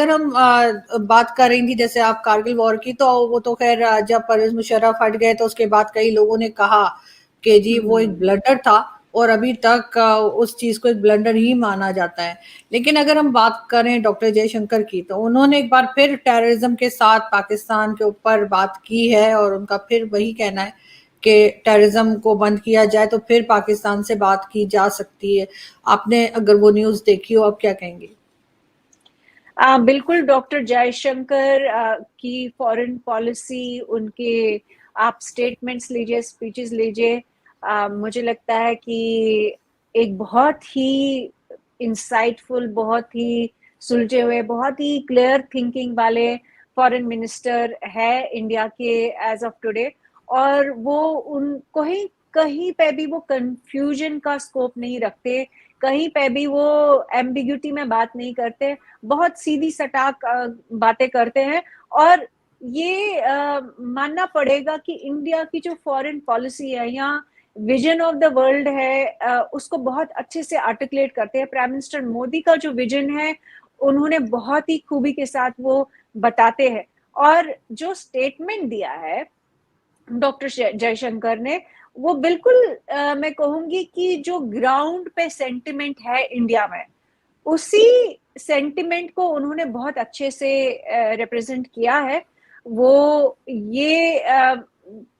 अगर हम बात कर रही थी जैसे आप कारगिल वॉर की, तो वो तो खैर जब परवेज मुशर्रफ हट गए तो उसके बाद कई लोगों ने कहा कि जी वो एक ब्लंडर था, और अभी तक उस चीज को एक ब्लंडर ही माना जाता है। लेकिन अगर हम बात करें डॉक्टर जयशंकर की, तो उन्होंने एक बार फिर टेररिज्म के साथ पाकिस्तान के ऊपर बात की है, और उनका फिर वही कहना है कि टेररिज्म को बंद किया जाए तो फिर पाकिस्तान से बात की जा सकती है। आपने अगर वो न्यूज देखी हो, आप क्या कहेंगे? बिल्कुल, डॉक्टर जयशंकर की फॉरेन पॉलिसी, उनके आप स्टेटमेंट्स लीजिए, स्पीचेस लीजिए, मुझे लगता है कि एक बहुत ही इंसाइटफुल, बहुत ही सुलझे हुए, बहुत ही क्लियर थिंकिंग वाले फॉरेन मिनिस्टर है इंडिया के एज ऑफ टुडे। और वो उनको ही कहीं पे भी वो कंफ्यूजन का स्कोप नहीं रखते, कहीं पे भी वो एम्बिग्यूटी में बात नहीं करते, बहुत सीधी सटाक बातें करते हैं। और ये मानना पड़ेगा कि इंडिया की जो फॉरेन पॉलिसी है या विजन ऑफ द वर्ल्ड है, उसको बहुत अच्छे से आर्टिकुलेट करते हैं। प्राइम मिनिस्टर मोदी का जो विजन है, उन्होंने बहुत ही खूबी के साथ वो बताते हैं। और जो स्टेटमेंट दिया है डॉक्टर जयशंकर ने, वो बिल्कुल मैं कहूंगी कि जो ग्राउंड पे सेंटिमेंट है इंडिया में, उसी सेंटिमेंट को उन्होंने बहुत अच्छे से रिप्रेजेंट किया है। वो ये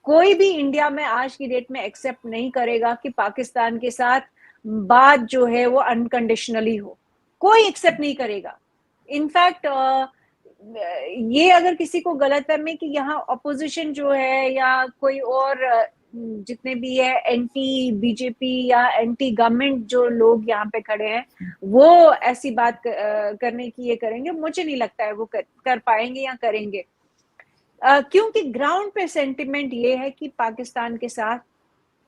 कोई भी इंडिया में आज की डेट में एक्सेप्ट नहीं करेगा कि पाकिस्तान के साथ बात जो है वो अनकंडीशनली हो, कोई एक्सेप्ट नहीं करेगा। इनफैक्ट ये अगर किसी को गलतफहमी कि यहाँ ऑपोजिशन जो है या कोई और जितने भी है एंटी बीजेपी या एंटी गवर्नमेंट जो लोग यहाँ पे खड़े हैं, वो ऐसी बात करने की ये करेंगे, मुझे नहीं लगता है वो कर पाएंगे या करेंगे। क्योंकि ग्राउंड पे सेंटिमेंट ये है कि पाकिस्तान के साथ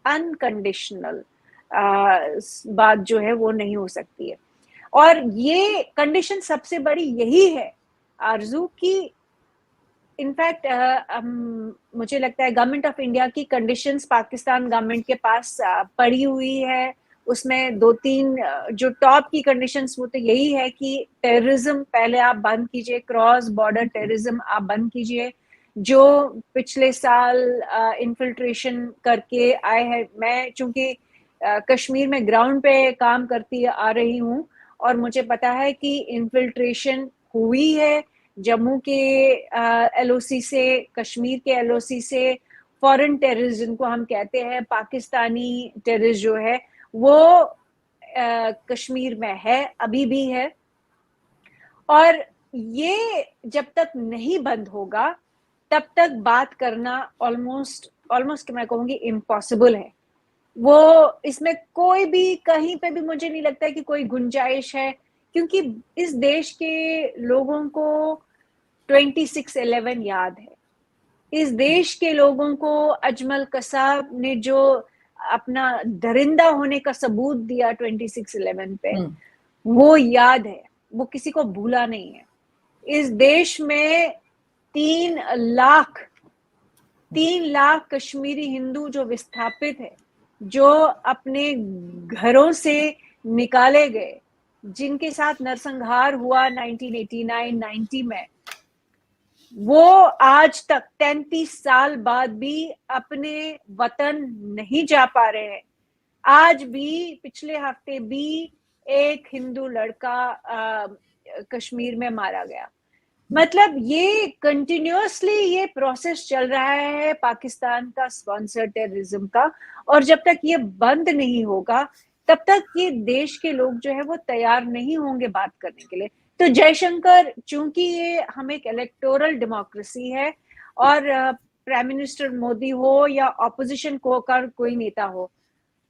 अनकंडीशनल बात जो है वो नहीं हो सकती है। और ये कंडीशन सबसे बड़ी यही है आरजू की, इनफैक्ट मुझे लगता है गवर्नमेंट ऑफ इंडिया की कंडीशंस पाकिस्तान गवर्नमेंट के पास पड़ी हुई है। उसमें दो तीन जो टॉप की कंडीशंस, वो तो यही है कि टेररिज्म पहले आप बंद कीजिए, क्रॉस बॉर्डर टेररिज्म आप बंद कीजिए। जो पिछले साल इन्फिल्ट्रेशन करके आए हैं, मैं चूंकि कश्मीर में ग्राउंड पे काम करती आ रही हूँ, और मुझे पता है कि इन्फिल्ट्रेशन हुई है जम्मू के एलओसी से, कश्मीर के एलओसी से। फॉरेन टेररिस्ट जिनको हम कहते हैं, पाकिस्तानी टेररिस्ट जो है वो कश्मीर में है, अभी भी है। और ये जब तक नहीं बंद होगा तब तक बात करना ऑलमोस्ट मैं कहूंगी इम्पॉसिबल है। वो इसमें कोई भी कहीं पे भी मुझे नहीं लगता है कि कोई गुंजाइश है, क्योंकि इस देश के लोगों को 26/11 याद है। इस देश के लोगों को अजमल कसाब ने जो अपना दरिंदा होने का सबूत दिया 26/11 पे, वो याद है, वो किसी को भूला नहीं है। इस देश में 3 लाख कश्मीरी हिंदू जो विस्थापित है, जो अपने घरों से निकाले गए, जिनके साथ नरसंहार हुआ 1989-90 में, वो आज तक 33 साल बाद भी अपने वतन नहीं जा पा रहे हैं। आज भी पिछले हफ्ते भी एक हिंदू लड़का कश्मीर में मारा गया। मतलब ये कंटिन्यूअसली ये प्रोसेस चल रहा है पाकिस्तान का स्पॉन्सर टेररिज्म का, और जब तक ये बंद नहीं होगा तब तक ये देश के लोग जो है वो तैयार नहीं होंगे बात करने के लिए। तो जयशंकर, चूंकि ये हम एक इलेक्टोरल डेमोक्रेसी है, और प्राइम मिनिस्टर मोदी हो या ऑपोजिशन को का कोई नेता हो,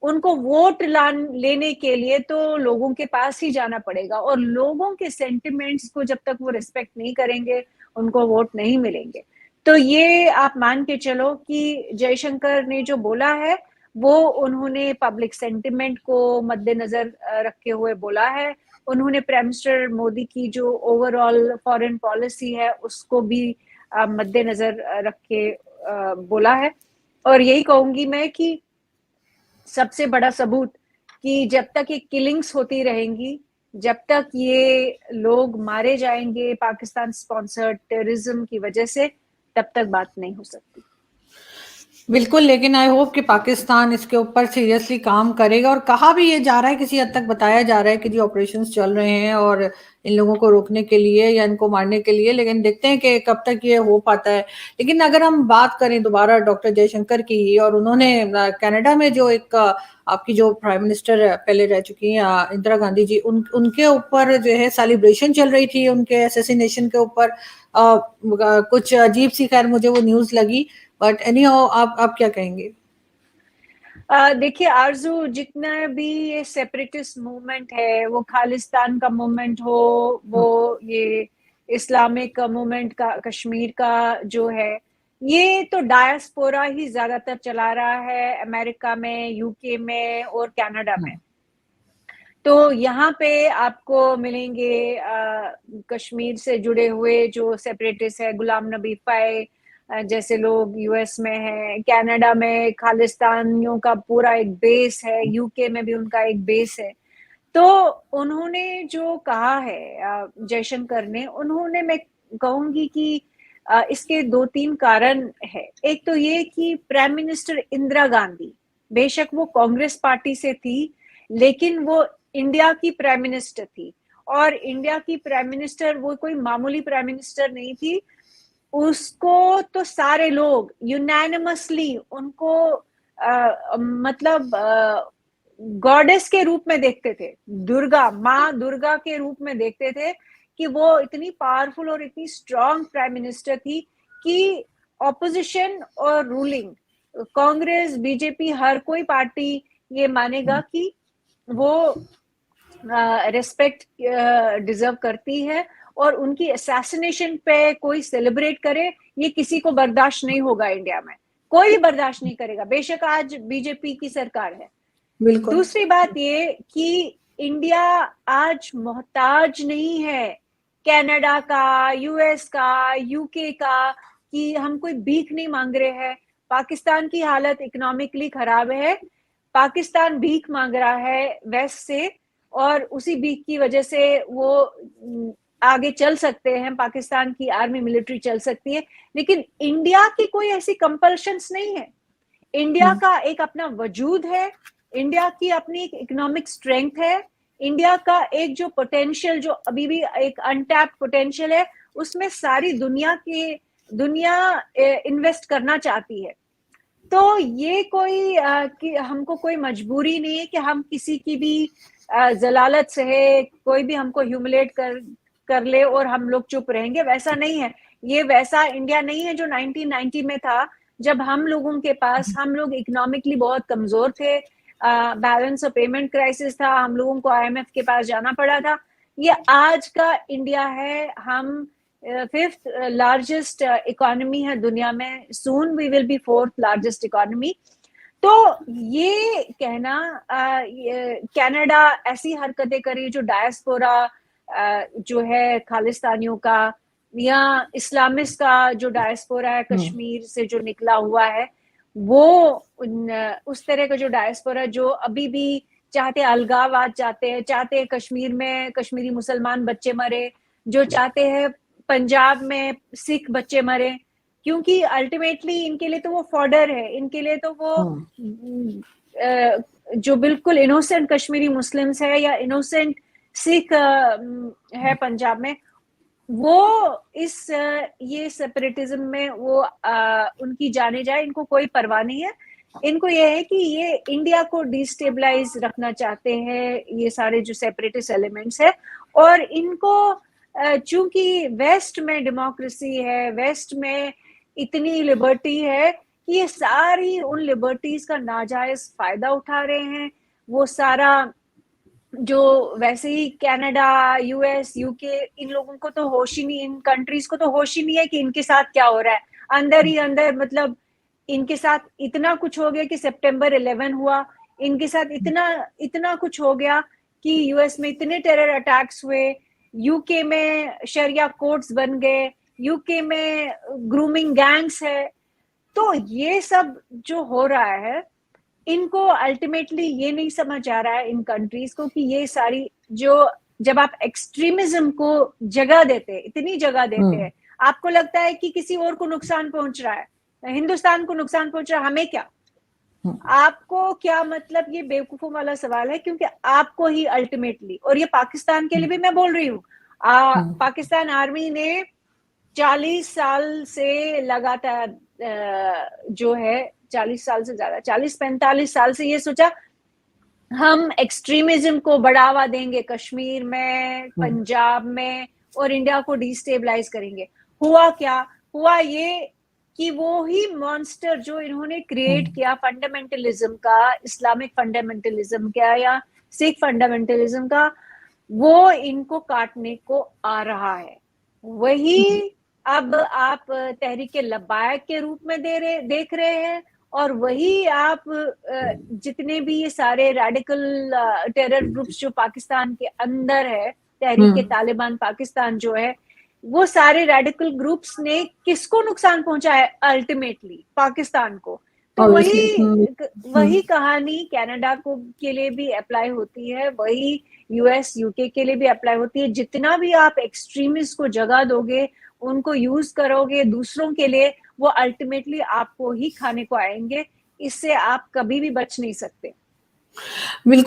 उनको वोट लेने के लिए तो लोगों के पास ही जाना पड़ेगा, और लोगों के सेंटिमेंट्स को जब तक वो रिस्पेक्ट नहीं करेंगे, उनको वोट नहीं मिलेंगे। तो ये आप मान के चलो कि जयशंकर ने जो बोला है, वो उन्होंने पब्लिक सेंटिमेंट को मद्देनजर रखे हुए बोला है। उन्होंने प्राइम मिनिस्टर मोदी की जो ओवरऑल फॉरेन पॉलिसी है उसको भी मद्देनजर रख के बोला है। और यही कहूंगी मैं कि सबसे बड़ा सबूत कि जब तक ये किलिंग्स होती रहेंगी, जब तक ये लोग मारे जाएंगे पाकिस्तान स्पॉन्सर्ड टेररिज्म की वजह से, तब तक बात नहीं हो सकती। बिल्कुल, लेकिन आई होप कि पाकिस्तान इसके ऊपर सीरियसली काम करेगा, और कहा भी ये जा रहा है, किसी हद तक बताया जा रहा है कि जी ऑपरेशंस चल रहे हैं और इन लोगों को रोकने के लिए या इनको मारने के लिए, लेकिन देखते हैं कि कब तक ये हो पाता है। लेकिन अगर हम बात करें दोबारा डॉक्टर जयशंकर की, और उन्होंने कनाडा में जो एक आपकी जो प्राइम मिनिस्टर पहले रह चुकी हैं इंदिरा गांधी जी, उनके ऊपर जो है सेलिब्रेशन चल रही थी उनके असैसिनेशन के ऊपर। कुछ अजीब सी, खैर मुझे वो न्यूज़ लगी, बट एनी हाउ आप क्या कहेंगे? देखिए आरजू, जितना भी ये सेपरेटिस्ट मूवमेंट है, वो खालिस्तान का मूवमेंट हो, वो ये इस्लामिक मूवमेंट का कश्मीर का जो है, ये तो डायस्पोरा ही ज्यादातर चला रहा है, अमेरिका में, यूके में और कनाडा में। तो यहाँ पे आपको मिलेंगे कश्मीर से जुड़े हुए जो सेपरेटिस्ट है, गुलाम नबी फाय जैसे लोग यूएस में है, कनाडा में खालिस्तानियों का पूरा एक बेस है, यूके में भी उनका एक बेस है। तो उन्होंने जो कहा है जयशंकर ने, उन्होंने, मैं कहूंगी कि इसके दो तीन कारण है। एक तो ये कि प्राइम मिनिस्टर इंदिरा गांधी, बेशक वो कांग्रेस पार्टी से थी, लेकिन वो इंडिया की प्राइम मिनिस्टर थी, और इंडिया की प्राइम मिनिस्टर वो कोई मामूली प्राइम मिनिस्टर नहीं थी। उसको तो सारे लोग यूनानिमसली उनको मतलब गॉडेस के रूप में देखते थे, दुर्गा, माँ दुर्गा के रूप में देखते थे, कि वो इतनी पावरफुल और इतनी स्ट्रांग प्राइम मिनिस्टर थी कि ऑपोजिशन और रूलिंग, कांग्रेस, बीजेपी, हर कोई पार्टी ये मानेगा कि वो रिस्पेक्ट डिजर्व करती है, और उनकी असैसिनेशन पे कोई सेलिब्रेट करे, ये किसी को बर्दाश्त नहीं होगा। इंडिया में कोई भी बर्दाश्त नहीं करेगा, बेशक आज बीजेपी की सरकार है। बिल्कुल। दूसरी बात ये कि इंडिया आज मोहताज नहीं है कनाडा का, यूएस का, यूके का, कि हम कोई भीख नहीं मांग रहे हैं। पाकिस्तान की हालत इकोनॉमिकली खराब है, पाकिस्तान भीख मांग रहा है वेस्ट से, और उसी भीख की वजह से वो आगे चल सकते हैं, पाकिस्तान की आर्मी मिलिट्री चल सकती है, लेकिन इंडिया की कोई ऐसी कंपल्शंस नहीं है। इंडिया का एक अपना वजूद है, इंडिया की अपनी एक इकोनॉमिक स्ट्रेंथ है, इंडिया का एक जो पोटेंशियल, जो अभी भी एक अनटैप्ड पोटेंशियल है, उसमें सारी दुनिया इन्वेस्ट करना चाहती है। तो ये कोई कि हमको कोई मजबूरी नहीं है कि हम किसी की भी जलालत से है, कोई भी हमको ह्यूमिलेट कर ले और हम लोग चुप रहेंगे, वैसा नहीं है। ये वैसा इंडिया नहीं है जो 1990 में था, जब हम लोगों के पास, हम लोग इकोनॉमिकली बहुत कमजोर थे, बैलेंस ऑफ पेमेंट क्राइसिस था, हम लोगों को आईएमएफ के पास जाना पड़ा था। ये आज का इंडिया है, हम फिफ्थ लार्जेस्ट इकोनॉमी है दुनिया में, soon we will be fourth largest economy. तो ये कहना कनाडा ऐसी हरकतें करी जो डायस्पोरा जो है खालिस्तानियों का, या इस्लामिस्ट का जो डायस्पोरा है कश्मीर से जो निकला हुआ है, वो उस तरह का जो डायस्पोरा जो अभी भी चाहते अलगाववाद, चाहते हैं, चाहते कश्मीर में कश्मीरी मुसलमान बच्चे मरे, जो चाहते हैं पंजाब में सिख बच्चे मरे, क्योंकि अल्टीमेटली इनके लिए तो वो फॉर्डर है, इनके लिए तो वो जो बिल्कुल इनोसेंट कश्मीरी मुस्लिम्स है या इनोसेंट सिख है पंजाब में, वो इस ये सेपरेटिज्म में वो उनकी जाने जाए, इनको कोई परवाह नहीं है। इनको ये है कि ये इंडिया को डिस्टेबलाइज रखना चाहते हैं, ये सारे जो सेपरेटिस्ट एलिमेंट्स है, और इनको चूंकि वेस्ट में डेमोक्रेसी है, वेस्ट में इतनी लिबर्टी है, कि ये सारी उन लिबर्टीज का नाजायज फायदा उठा रहे हैं। वो सारा जो वैसे ही कनाडा, यूएस, यूके, इन लोगों को तो होश ही नहीं, इन कंट्रीज को तो होश ही नहीं है कि इनके साथ क्या हो रहा है अंदर ही अंदर। मतलब इनके साथ इतना कुछ हो गया कि सितंबर 11 हुआ, इनके साथ इतना कुछ हो गया कि यूएस में इतने टेरर अटैक्स हुए, यूके में शरिया कोर्ट्स बन गए, यूके में ग्रूमिंग गैंग्स है। तो ये सब जो हो रहा है, इनको अल्टीमेटली ये नहीं समझ आ रहा है इन कंट्रीज को कि ये सारी जो जब आप एक्सट्रीमिज्म को जगह देते हैं, इतनी जगह देते हैं, आपको लगता है कि किसी और को नुकसान पहुंच रहा है, हिंदुस्तान को नुकसान पहुंच रहा है, हमें क्या, आपको क्या मतलब, ये बेवकूफों वाला सवाल है, क्योंकि आपको ही अल्टीमेटली, और ये पाकिस्तान के लिए भी मैं बोल रही हूँ, पाकिस्तान आर्मी ने 40 साल से लगातार जो है 40 साल से ज्यादा 40-45 साल से ये सोचा हम एक्सट्रीमिज्म को बढ़ावा देंगे कश्मीर में, पंजाब में, और इंडिया को डिस्टेबलाइज करेंगे। हुआ क्या? हुआ ये कि वो ही मॉन्स्टर जो इन्होंने क्रिएट किया फंडामेंटलिज्म का, इस्लामिक फंडामेंटलिज्म का या सिख फंडामेंटलिज्म का, वो इनको काटने को आ रहा है। वही अब आप तहरीक लब्बायक के रूप में देख रहे हैं, और वही आप जितने भी ये सारे रेडिकल टेरर ग्रुप्स जो पाकिस्तान के अंदर है, तहरीक तालिबान पाकिस्तान जो है, वो सारे रेडिकल ग्रुप्स ने किसको नुकसान पहुंचा है? अल्टीमेटली पाकिस्तान को। तो वही कहानी कनाडा को के लिए भी अप्लाई होती है, वही यूएस यूके के लिए भी अप्लाई होती है। जितना भी आप एक्सट्रीमिस्ट को जगह दोगे, उनको यूज करोगे दूसरों के लिए, वो अल्टीमेटली आपको ही खाने को आएंगे। इससे आप कभी भी बच नहीं सकते। बिल्कुल।